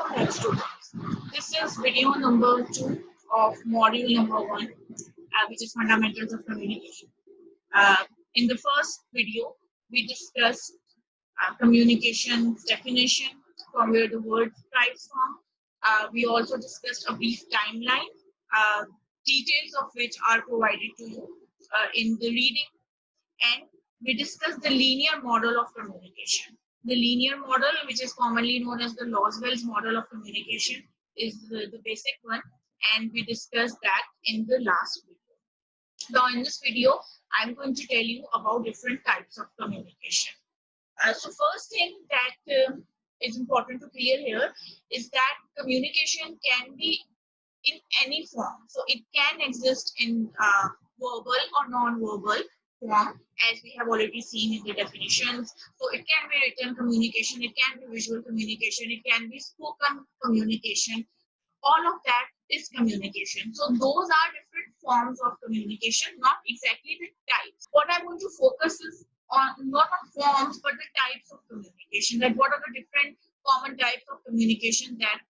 Welcome back, students. This is video number 2 of module number 1, which is Fundamentals of Communication. In the first video, we discussed communication's definition, from where the word derives from. We also discussed a brief timeline, details of which are provided to you in the reading, and we discussed the linear model of communication. The linear model, which is commonly known as the Loswell's model of communication, is the basic one, and we discussed that in the last video. Now, in this video, I'm going to tell you about different types of communication. So first thing that is important to clear here is that communication can be in any form. So it can exist in verbal or non-verbal form, as we have already seen in the definitions. So it can be written communication, it can be visual communication, it can be spoken communication. All of that is communication. So those are different forms of communication, not exactly the types. What I'm going to focus is on not on forms, but the types of communication. That what are the different common types of communication that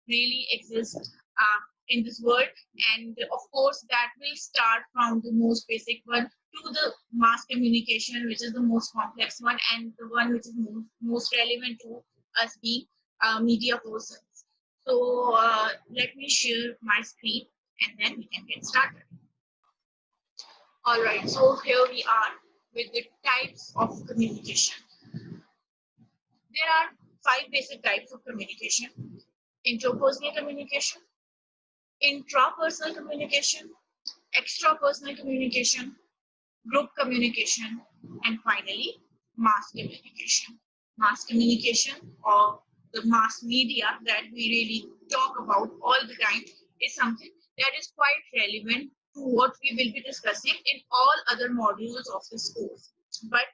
really exist in this world, and of course that will start from the most basic one to the mass communication, which is the most complex one and the one which is most relevant to us being media persons. So let me share my screen and then we can get started. All right, so here we are with the types of communication. There are 5 basic types of communication: interpersonal communication, intrapersonal communication, extrapersonal communication, group communication, and finally, mass communication. Mass communication, or the mass media that we really talk about all the time, is something that is quite relevant to what we will be discussing in all other modules of this course. But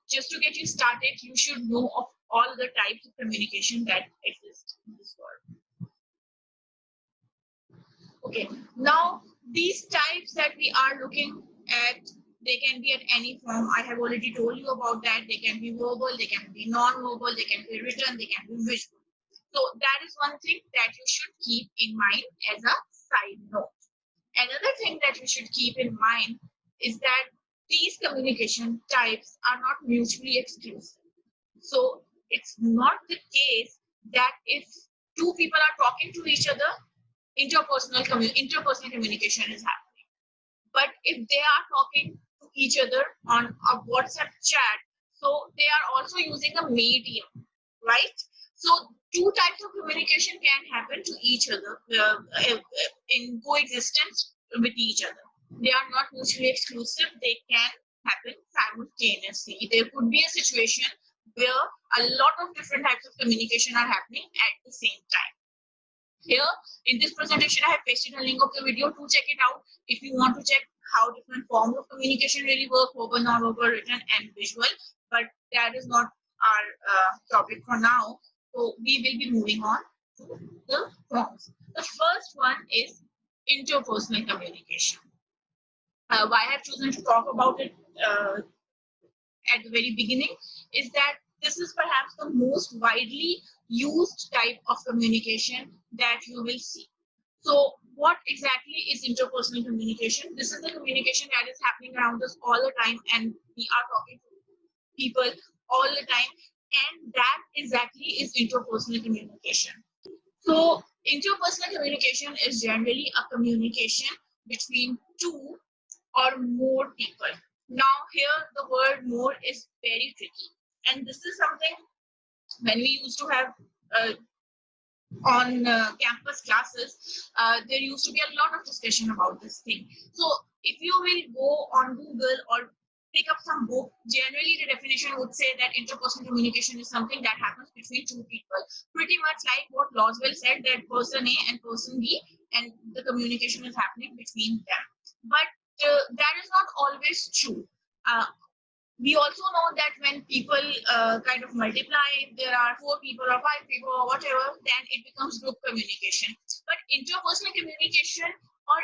just to get you started, you should know of all the types of communication that exist in this world. Okay, now these types that we are looking at, they can be at any form. I have already told you about that. They can be verbal, they can be non-verbal, they can be written, they can be visual. So that is one thing that you should keep in mind as a side note. Another thing that you should keep in mind is that these communication types are not mutually exclusive. So it's not the case that if two people are talking to each other, interpersonal communication is happening. But if they are talking to each other on a WhatsApp chat, so they are also using a medium, right? So 2 types of communication can happen to each other in coexistence with each other. They are not mutually exclusive. They can happen simultaneously. There could be a situation where a lot of different types of communication are happening at the same time. Here in this presentation, I have pasted a link of the video to check it out if you want to check how different forms of communication really work: verbal, non-verbal, written, and visual. But that is not our topic for now. So we will be moving on to the forms. The first one is interpersonal communication. Why I have chosen to talk about it at the very beginning is that this is perhaps the most widely used type of communication that you will see. So what exactly is interpersonal communication? This is the communication that is happening around us all the time, and we are talking to people all the time, and that exactly is interpersonal communication. So interpersonal communication is generally a communication between 2 or more people. Now here the word more is very tricky, and this is something when we used to have on campus classes, there used to be a lot of discussion about this thing. So if you will go on Google or pick up some book, generally the definition would say that interpersonal communication is something that happens between 2 people, pretty much like what Loswell said, that person A and person B, and the communication is happening between them. But that is not always true. We also know that when people kind of multiply, if there are 4 people or 5 people or whatever, then it becomes group communication. But interpersonal communication, or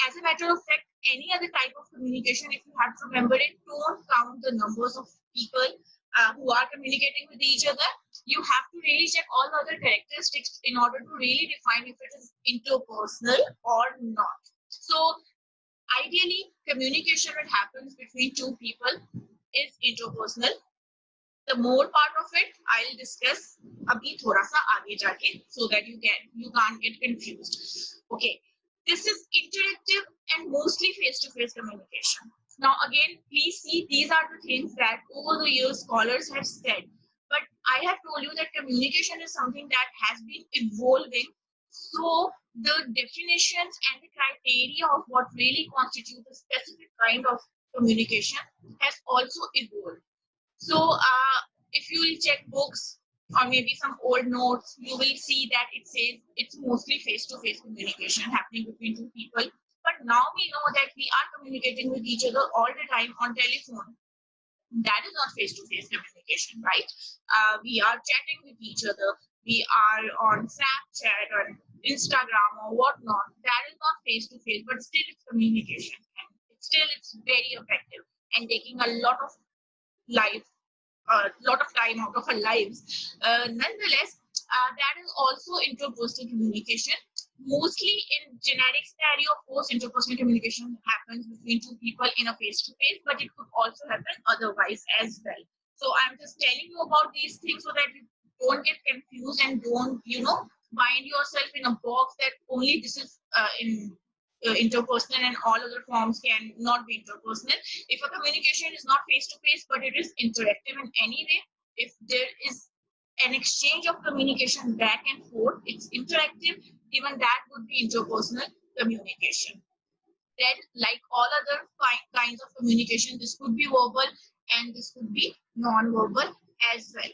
as a matter of fact, any other type of communication, if you have to remember it, don't count the numbers of people who are communicating with each other, you have to really check all the other characteristics in order to really define if it is interpersonal or not. So ideally, communication that happens between two people is interpersonal. The more part of it I'll discuss abhi thoda sa aage jaake, so that you can't get confused. Okay, this is interactive and mostly face-to-face communication. Now again, please see, these are the things that over the years scholars have said, but I have told you that communication is something that has been evolving. So the definitions and the criteria of what really constitutes a specific kind of communication has also evolved. So if you will check books or maybe some old notes, you will see that it says it's mostly face-to-face communication happening between two people. But now we know that we are communicating with each other all the time on telephone. That is not face-to-face communication, right? We are chatting with each other. We are on Snapchat or Instagram or whatnot. That is not face-to-face, but still it's communication. And it's very effective and taking a lot of life, a lot of time out of our lives. Nonetheless, that is also interpersonal communication. Mostly in generic scenario, of course, interpersonal communication happens between two people in a face-to-face, but it could also happen otherwise as well. So I'm just telling you about these things so that you don't get confused and don't, bind yourself in a box that only this is in interpersonal and all other forms can not be interpersonal. If a communication is not face to face but it is interactive in any way, if there is an exchange of communication back and forth, it's interactive, even that would be interpersonal communication. Then, like all other kinds of communication, this could be verbal and this could be non-verbal as well.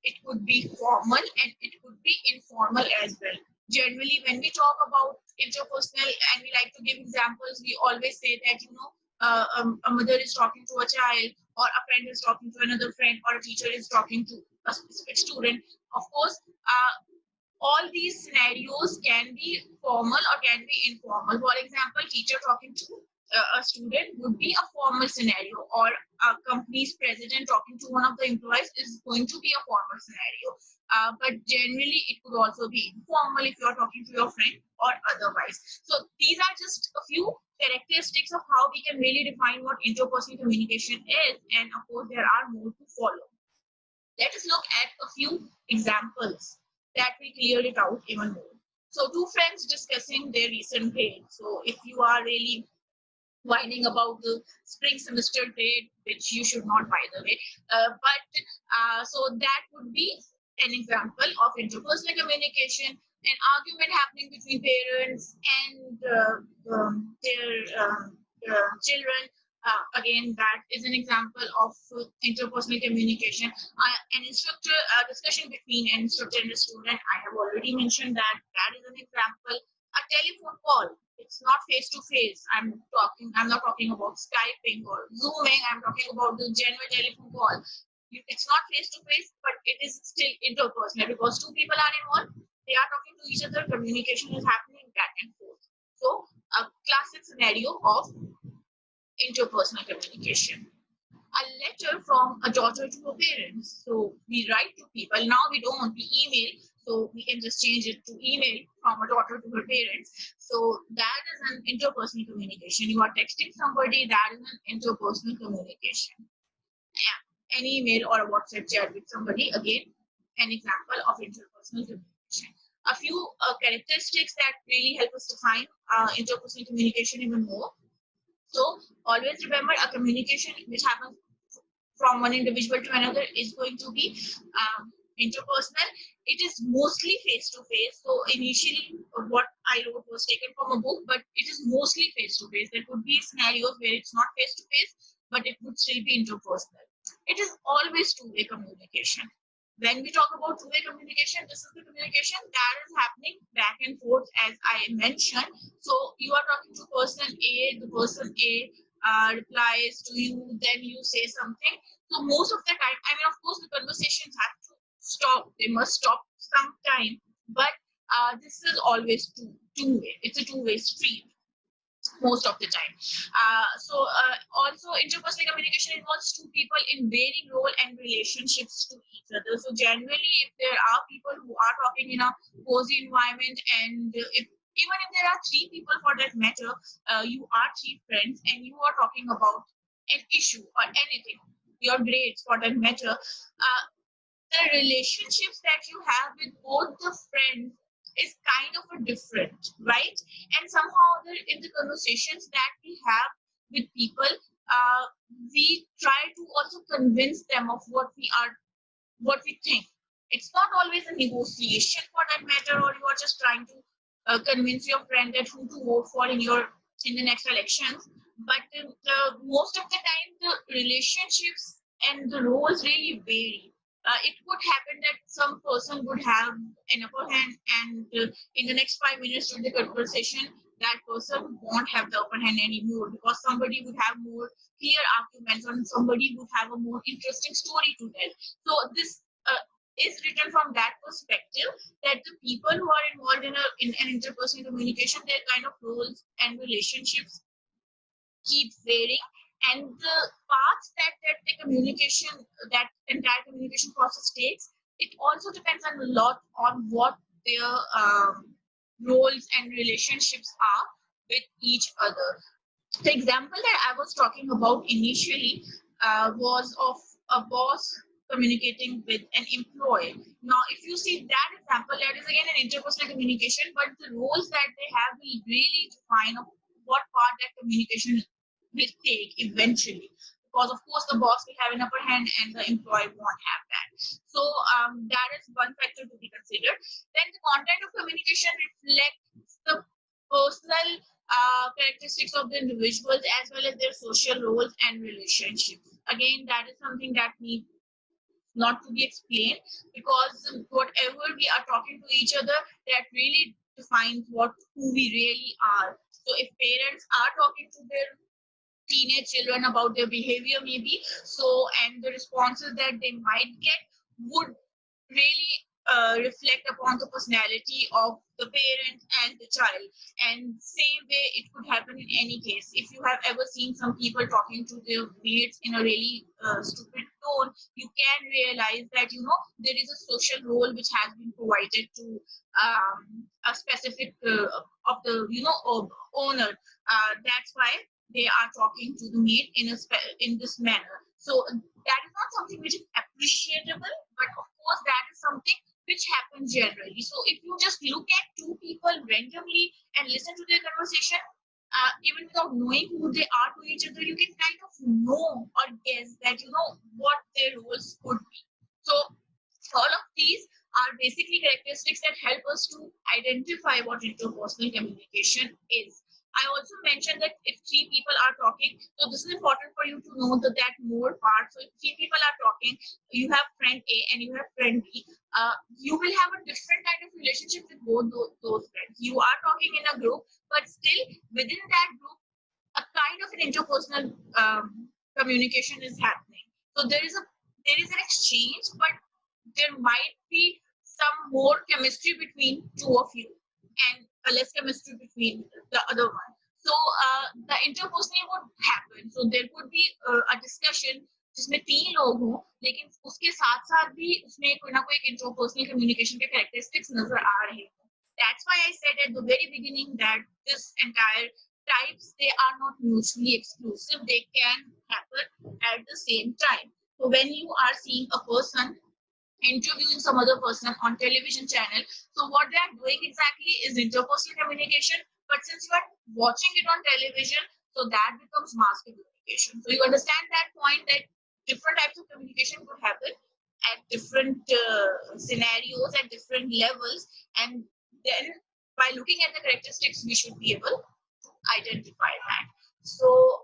It could be formal and it could be informal as well. Generally, when we talk about interpersonal and we like to give examples, we always say that, a mother is talking to a child, or a friend is talking to another friend, or a teacher is talking to a specific student. Of course, all these scenarios can be formal or can be informal. For example, teacher talking to a student would be a formal scenario, or a company's president talking to one of the employees is going to be a formal scenario. But generally, it could also be informal if you're talking to your friend or otherwise. So these are just a few characteristics of how we can really define what interpersonal communication is, and of course, there are more to follow. Let us look at a few examples that will clear it out even more. So two friends discussing their recent grade. So if you are really whining about the spring semester grade, which you should not, by the way, so that would be an example of interpersonal communication, an argument happening between parents and their children. Again, that is an example of interpersonal communication. An instructor discussion between an instructor and a student. I have already mentioned that. That is an example. A telephone call. It's not face to face. I'm not talking about Skyping or Zooming. I'm talking about the general telephone call. It's not face to face, but it is still interpersonal because two people are involved. They are talking to each other. Communication is happening back and forth. So a classic scenario of interpersonal communication. A letter from a daughter to her parents. So we write to people. Now we don't want the email, so we can just change it to email from a daughter to her parents. So that is an interpersonal communication. You are texting somebody, that is an interpersonal communication. Yeah. An email or a WhatsApp chat with somebody, again, an example of interpersonal communication. A few characteristics that really help us define interpersonal communication even more. So always remember, a communication which happens from one individual to another is going to be interpersonal. It is mostly face to face. So initially, what I wrote was taken from a book, but it is mostly face to face. There could be scenarios where it's not face to face, but it would still be interpersonal. It is always two-way communication. When we talk about two-way communication, this is the communication that is happening back and forth, as I mentioned. So you are talking to person A, the person A replies to you, then you say something. So most of the time, I mean, of course, the conversations have to stop. They must stop sometime, but this is always two-way. It's a two-way street most of the time. So also interpersonal communication involves two people in varying role and relationships to each other. So generally, if there are people who are talking in a cozy environment, and if even if there are three people for that matter, you are three friends and you are talking about an issue or anything, your grades for that matter, the relationships that you have with both the friends is kind of a different, right? And somehow in the conversations that we have with people, uh, we try to also convince them of what we think. It's not always a negotiation for that matter, or you are just trying to convince your friend that who to vote for in the next elections. But most of the time, the relationships and the roles really vary. It could happen that some person would have an upper hand, and in the next 5 minutes during the conversation, that person won't have the upper hand anymore because somebody would have more clear arguments, and somebody would have a more interesting story to tell. So this is written from that perspective, that the people who are involved in an interpersonal communication, their kind of roles and relationships keep varying, and the paths that the communication, that entire communication process takes, it also depends a lot on what their roles and relationships are with each other. The example that I was talking about initially was of a boss communicating with an employee. Now, if you see that example, that is again an interpersonal communication, but the roles that they have will really define of what part that communication will take eventually. Because of course the boss will have an upper hand and the employee won't have that. So that is one factor to be considered. Then the content of communication reflects the personal characteristics of the individuals as well as their social roles and relationships. Again, that is something that needs not to be explained, because whatever we are talking to each other, that really defines who we really are. So if parents are talking to their teenage children about their behavior maybe, so and the responses that they might get would really reflect upon the personality of the parent and the child. And same way it could happen in any case. If you have ever seen some people talking to their mates in a really stupid tone, you can realize that there is a social role which has been provided to a specific of the owner. That's why they are talking to the mate in this manner. So that is not something which is appreciable, but of course that is something which happens generally. So if you just look at two people randomly and listen to their conversation, even without knowing who they are to each other, you can kind of know or guess that what their roles could be. So all of these are basically characteristics that help us to identify what interpersonal communication is. I also mentioned that if three people are talking, so this is important for you to know that more part. So if three people are talking, you have friend A and you have friend B, you will have a different kind of relationship with both those friends. You are talking in a group, but still within that group, a kind of an interpersonal communication is happening. So there is an exchange, but there might be some more chemistry between two of you and a less chemistry between the other one. So the interpersonal would happen. So there could be a discussion जिसमें तीन लोग हों, लेकिन उसके साथ साथ भी उसमें कोई ना कोई इंटरपर्सनल कम्युनिकेशन के कैरेक्टरिस्टिक्स नजर आ रहे हैं. That's why I said at the very beginning that this entire types, they are not mutually exclusive. They can happen at the same time. So when you are seeing a person interviewing some other person on television channel, so what they are doing exactly is interpersonal communication, but since you are watching it on television, so that becomes mass communication. So you understand that point, that different types of communication could happen at different scenarios at different levels, and then by looking at the characteristics we should be able to identify that. So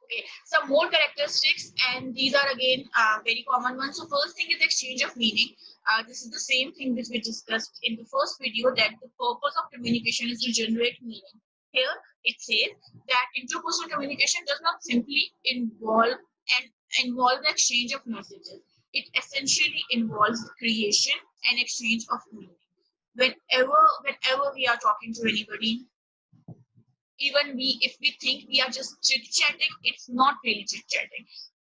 okay, some more characteristics, and these are again very common ones. So first thing is exchange of meaning. This is the same thing which we discussed in the first video, that the purpose of communication is to generate meaning. Here it says that interpersonal communication does not simply involve the exchange of messages. It essentially involves the creation and exchange of meaning. Whenever we are talking to anybody, even if we think we are just chit-chatting, it's not really chit-chatting.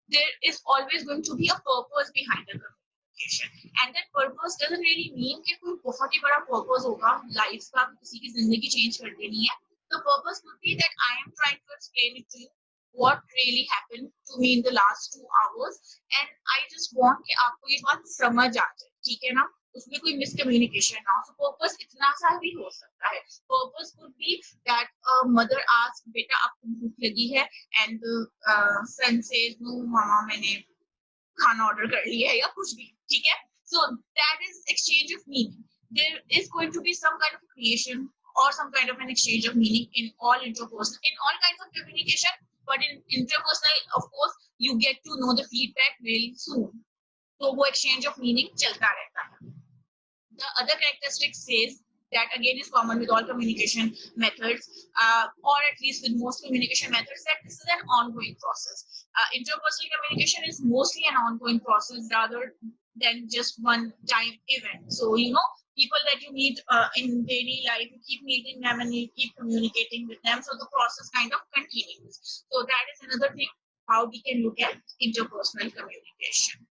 There is always going to be a purpose behind the communication, and that purpose doesn't really mean कि कोई बहुत ही बड़ा purpose होगा life का, किसी की जिंदगी change कर देनी है. The purpose could be that I am trying to explain it to you what really happened to me in the last 2 hours, and I just want कि आपको ये बात समझ आ जाए, ठीक है ना, उसमें कोई मिसकम्युनिकेशन ना हो. So purpose इतना सा भी हो सकता है. Purpose could be that a mother asks, बेटा आपको भूख लगी है, and the son says, no mama मैंने खाना ऑर्डर कर लिया है, या कुछ भी, ठीक है. So that is exchange of meaning. There is going to be some kind of creation or some kind of an exchange of meaning in all kinds of communication, but in interpersonal, of course, you get to know the feedback really soon. So वो exchange of meaning चलता रहता है. The other characteristic says that again is common with all communication methods, or at least with most communication methods, that this is an ongoing process. Interpersonal communication is mostly an ongoing process rather than just one time event. So, people that you meet in daily life, you keep meeting them and you keep communicating with them. So the process kind of continues. So that is another thing, how we can look at interpersonal communication.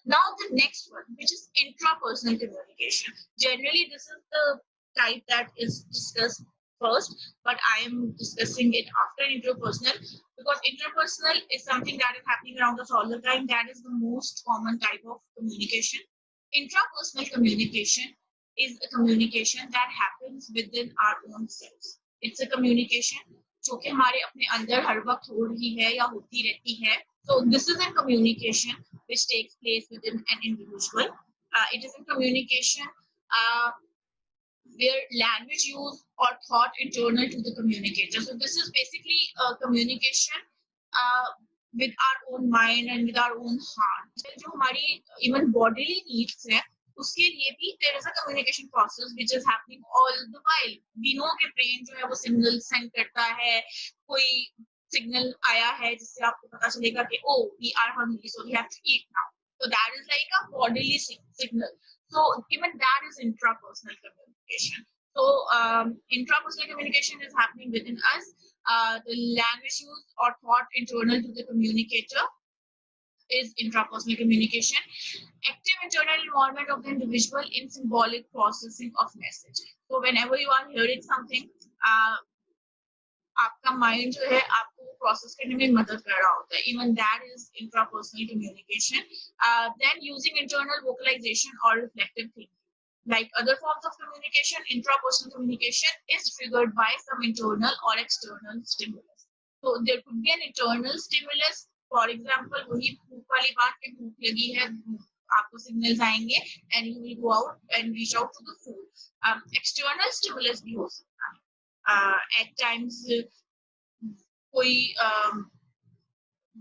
Now the next one, which is intrapersonal communication. Generally, this is the type that is discussed first, but I am discussing it after interpersonal, because interpersonal is something that is happening around us all the time. That is the most common type of communication. Intrapersonal communication is a communication that happens within our own selves. It's a communication जो कि हमारे अपने अंदर हर वक्त हो रही है या होती रहती है. So this is a communication which takes place within an individual. It is a communication where language use or thought internal to the communicator. So this is basically a communication with our own mind and with our own heart. जो हमारी even bodily needs है, उसके लिए भी there is a communication process which is happening all the while. We know कि brain जो है वो signal send करता है, कोई signal आया है जिससे आपको पता चलेगा कि oh we are hungry so we have to eat now. So that is like a bodily signal. So even that is intrapersonal communication. So intrapersonal communication is happening within us. The language use or thought internal to the communicator is intrapersonal communication. Active internal involvement of the individual in symbolic processing of message. So whenever you are hearing something, आपका mind जो है आपको process करने में मदद कर रहा होता है. Even that is intrapersonal communication. Then using internal vocalization or reflective thinking. Like other forms of communication, intrapersonal communication is triggered by some internal or external stimulus. So there could be an internal stimulus. For example, वही भूख वाली बात कि भूख लगी है, आपको signals आएंगे and you will go out and reach out to the food. External stimulus भी हो सकता है. At times कोई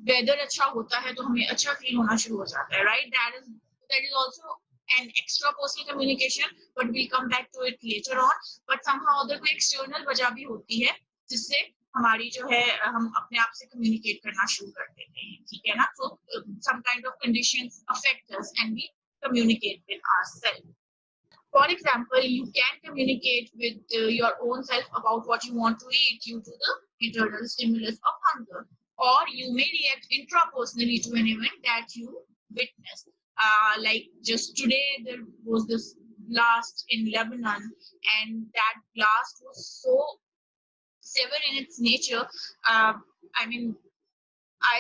वेदर अच्छा होता है तो हमें अच्छा फील होना शुरू हो जाता है, right? That is also an extrapersonal communication, but we'll come back to it later on. But somehow अगर कोई external वजह भी होती है जिससे हमारी जो है हम अपने आप से communicate करना शुरू कर देते हैं, ठीक है ना? So some kind of conditions affect us and we communicate with ourselves. For example, you can communicate with your own self about what you want to eat due to the internal stimulus of hunger, or you may react intrapersonally to an event that you witnessed. Like just today, there was this blast in Lebanon, and that blast was so severe in its nature. I mean, I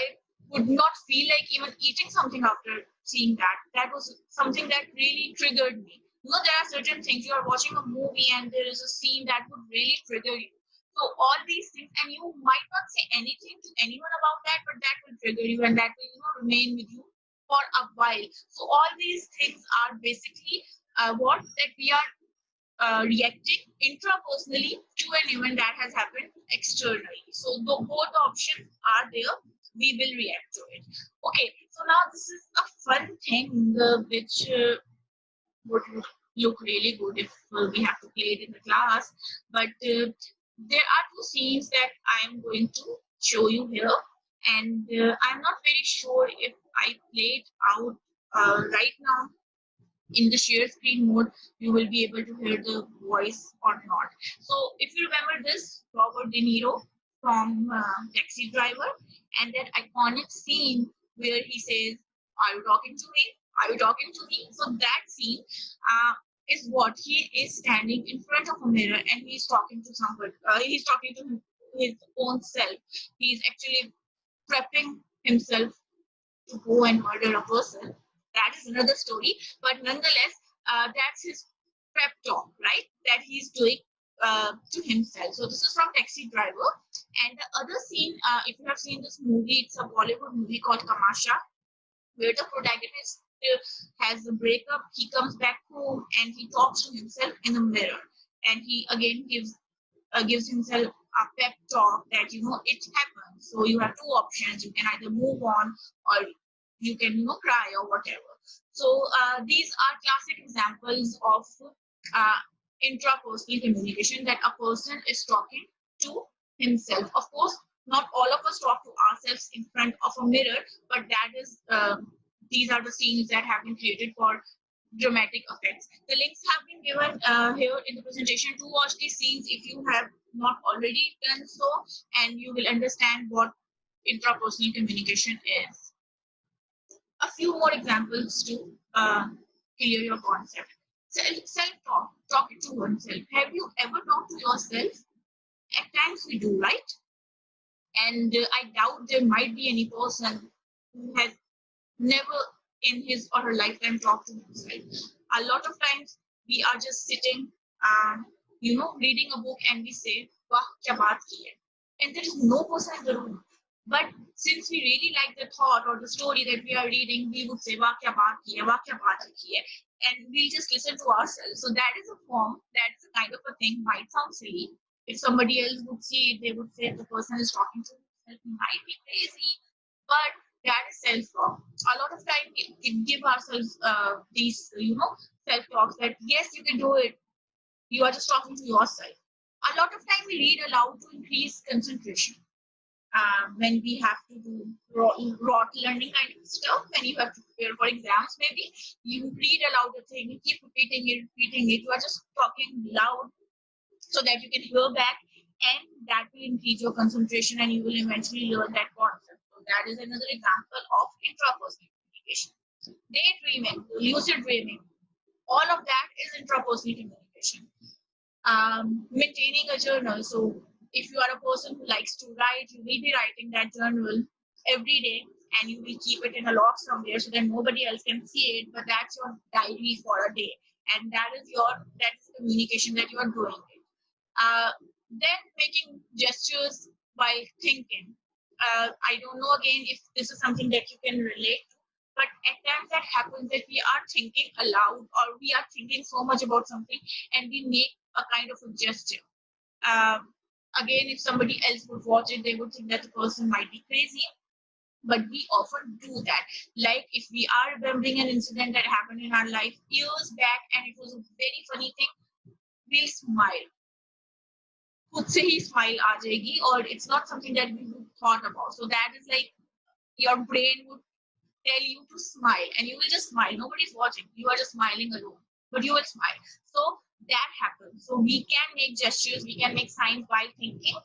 would not feel like even eating something after seeing that. That was something that really triggered me. There are certain things, you are watching a movie and there is a scene that would really trigger you. So all these things, and you might not say anything to anyone about that, but that will trigger you and that will remain with you for a while. So all these things are basically that we are reacting intrapersonally to an event that has happened externally. So both options are there. We will react to it. Okay, so now this is a fun thing which would look really good if we have to play it in the class. But there are two scenes that I am going to show you here, and I'm not very sure if I play it out right now in the share screen mode. You will be able to hear the voice or not. So if you remember this, Robert De Niro from Taxi Driver, and that iconic scene where he says, "Are you talking to me? Are you talking to me?" So that scene is what he is standing in front of a mirror and he's talking to somebody. He's talking to his own self. He's actually prepping himself to go and murder a person. That is another story, but nonetheless, that's his prep talk, right? That he's doing to himself. So this is from Taxi Driver. And the other scene, if you have seen this movie, it's a Bollywood movie called Kamasha, where the protagonist has a breakup. He comes back home and he talks to himself in the mirror, and he again gives himself a pep talk that it happens. So you have two options: you can either move on, or you can cry or whatever. So these are classic examples of uh, intrapersonal communication, that a person is talking to himself. Of course, not all of us talk to ourselves in front of a mirror, but that is these are the scenes that have been created for dramatic effects. The links have been given here in the presentation to watch these scenes if you have not already done so, and you will understand what intrapersonal communication is. A few more examples to clear your concept. Self-talk, talking to oneself. Have you ever talked to yourself? At times we do, right? And I doubt there might be any person who has never in his or her lifetime talked to himself. A lot of times we are just sitting, reading a book and we say, "Wah, kya baat ki hai?" And there is no person in the room. But since we really like the thought or the story that we are reading, we would say, "Wah, kya baat ki hai? Wah, kya baat ki hai?" And we'll just listen to ourselves. So that is a form, that's a kind of a thing, might sound silly. If somebody else would see it, they would say the person is talking to himself, he might be crazy. But that is self-talk. A lot of time it give ourselves these self-talks that yes, you can do it. You are just talking to yourself. A lot of time we read aloud to increase concentration. When we have to do rote learning kind of stuff, when you have to prepare for exams, maybe you read aloud the thing, you keep repeating it. You are just talking loud so that you can hear back, and that will increase your concentration and you will eventually learn that concept. So that is another example of intrapersonal communication. Daydreaming, lucid dreaming, all of that is intrapersonal communication. Maintaining a journal. So if you are a person who likes to write, you will be writing that journal every day, and you will keep it in a lock somewhere so that nobody else can see it, but that's your diary for a day, and that's communication that you are doing it. Then making gestures while thinking. I don't know again if this is something that you can relate to, but at times that happens that we are thinking aloud, or we are thinking so much about something and we make a kind of a gesture. Again, if somebody else would watch it, they would think that the person might be crazy, but we often do that. Like if we are remembering an incident that happened in our life years back and it was a very funny thing, we'll smile. खुद से ही smile आ जाएगी, or it's not something that we would thought about. So that is like your brain would tell you to smile, and you will just smile. Nobody's watching. You are just smiling alone, but you will smile. So that happens. So we can make gestures, we can make signs while thinking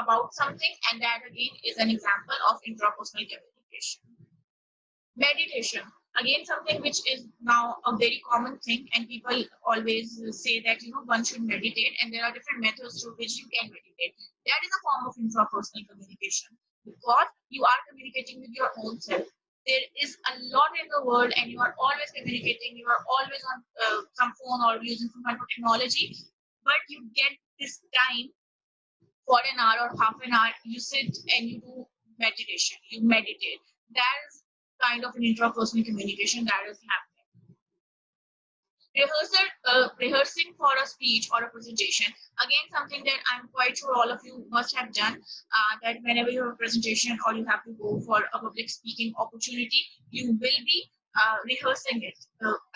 about something, and that again is an example of intrapersonal communication. Meditation, again something which is now a very common thing, and people always say that one should meditate, and there are different methods through which you can meditate. That is a form of intrapersonal communication, because you are communicating with your own self. There is a lot in the world and you are always communicating, you are always on some phone or using some kind of technology, but you get this time for an hour or half an hour, you sit and you do meditation, you meditate. That is kind of an intrapersonal communication that is happening. Rehearsing for a speech or a presentation, again something that I'm quite sure all of you must have done, that whenever you have a presentation or you have to go for a public speaking opportunity, you will be rehearsing it,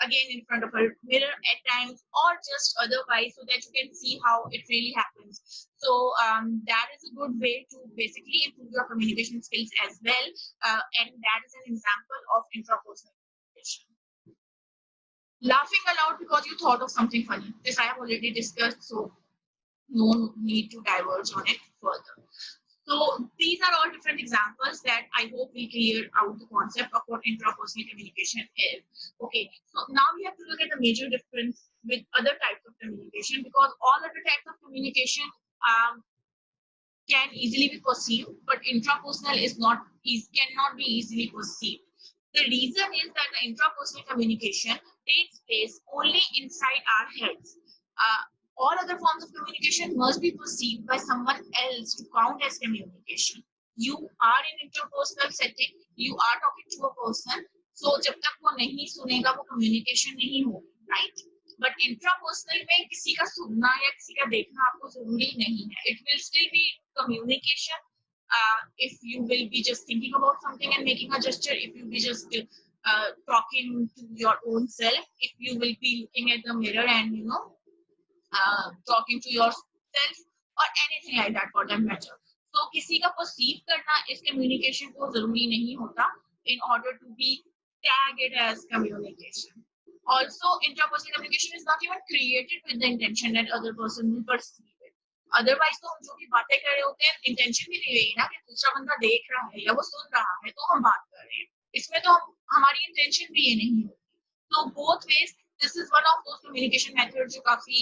again in front of a mirror at times, or just otherwise, so that you can see how it really happens. So that is a good way to basically improve your communication skills as well, and that is an example of intrapersonal communication. Laughing aloud because you thought of something funny. This I have already discussed. So no need to diverge on it further. So these are all different examples that I hope we clear out the concept of what intrapersonal communication is. Okay, so now we have to look at the major difference with other types of communication, because all other types of communication can easily be perceived, but intrapersonal is not cannot be easily perceived. The reason is that the intrapersonal communication takes place only inside our heads. All other forms of communication must be perceived by someone else to count as communication. You are in interpersonal setting, you are talking to a person, so जब तक वो नहीं सुनेगा वो communication नहीं होगी, right? But intrapersonal में किसी का सुनना या किसी का देखना आपको जरूरी नहीं है. It will still be communication if you will be just thinking about something and making a gesture, if you be just talking to your own self, if you will be looking at the mirror and talking to yourself or anything like that for that matter. So किसी का perceive करना इस communication को जरूरी नहीं होता in order to be tag it as communication. Also, interpersonal communication is not even created with the intention that other person will perceive it. Otherwise, तो हम जो भी बातें कर रहे होते हैं intention भी नहीं रहेगी ना कि दूसरा बंदा देख रहा है या वो सुन रहा है तो हम बात कर रहे हैं. इसमें तो हमारी intention भी ये नहीं होती. So both ways, this is one of those communication methods जो काफी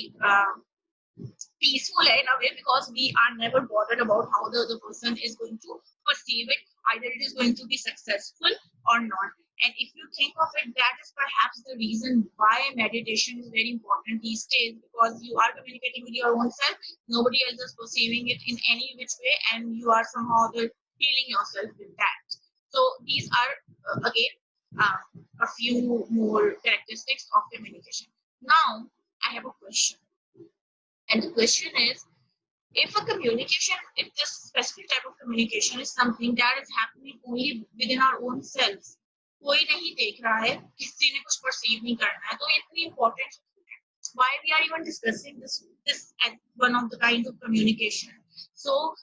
peaceful in a way, because we are never bothered about how the other person is going to perceive it. Either it is going to be successful or not. And if you think of it, that is perhaps the reason why meditation is very important these days, because you are communicating with your own self. Nobody else is perceiving it in any which way, and you are somehow healing yourself with that. So these are again a few more characteristics of communication. Now I have a question. And the question is, if this specific type of communication is something that is happening only within our own selves, कोई नहीं देख रहा है, किसी ने कुछ perceive नहीं करना है, तो इतनी important why we are even discussing this as one of the kinds of communication. So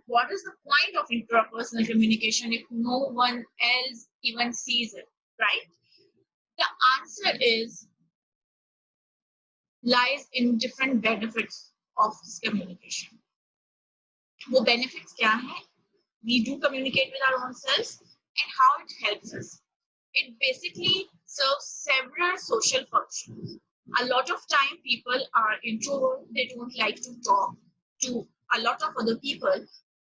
what is the point of interpersonal communication if no one else even sees it, right? The answer is lies in different benefits of this communication. वो benefits क्या हैं? We do communicate with our own selves, and how it helps us. It basically serves several social functions. A lot of time people are introvert, they don't like to talk to a lot of other people,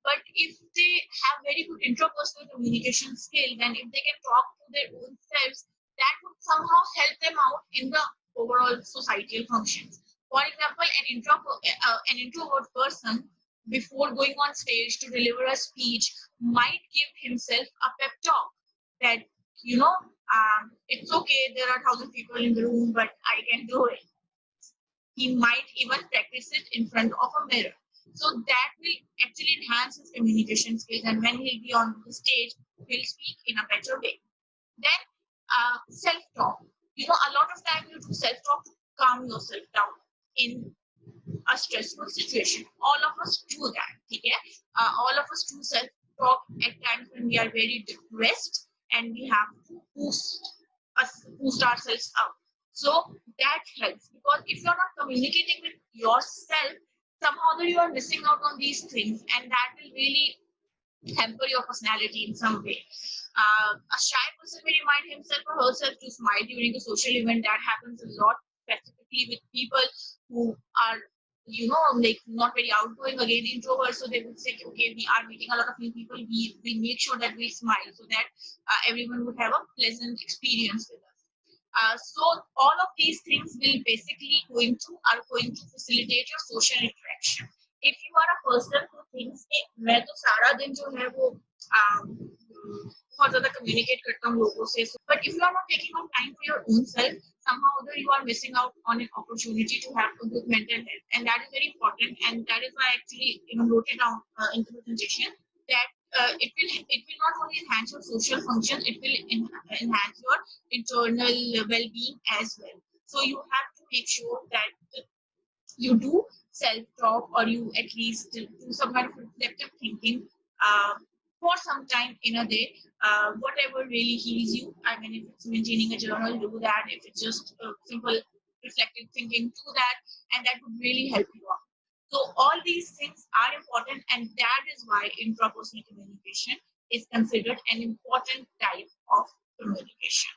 but if they have very good interpersonal communication skill, then if they can talk to their own selves, that would somehow help them out in the overall societal functions. For example, an introvert person, before going on stage to deliver a speech, might give himself a pep talk that, it's okay, there are 1,000 people in the room, but I can do it. He might even practice it in front of a mirror. So that will actually enhance his communication skills, and when he'll be on the stage, he'll speak in a better way. Then self-talk. A lot of time you do self-talk to calm yourself down in a stressful situation. All of us do that. Okay? All of us do self-talk at times when we are very depressed and we have to boost ourselves up. So that helps, because if you're not communicating with yourself, somehow you are missing out on these things, and that will really hamper your personality in some way. A shy person may remind himself or herself to smile during a social event. That happens a lot, specifically with people who are, like not very outgoing, again introverts. So they would say, okay, we are meeting a lot of new people. We make sure that we smile so that everyone would have a pleasant experience with us. So all of these things will basically are going to facilitate your social interaction. If you are a person who thinks कि मैं तो सारा दिन जो है वो बहुत ज़्यादा communicate करता हूँ लोगों से, but if you are not taking out time for your own self, somehow you are missing out on an opportunity to have a good mental health, and that is very important, and that is why I actually wrote it down in the presentation that it will not only enhance your social function, it will enhance your internal well-being as well. So you have to make sure that you do self-talk, or you at least do some kind of reflective thinking for some time in a day. Whatever really heals you. I mean, if it's maintaining a journal, do that. If it's just simple reflective thinking, do that, and that would really help you out. So all these things are important, and that is why intrapersonal communication is considered an important type of communication.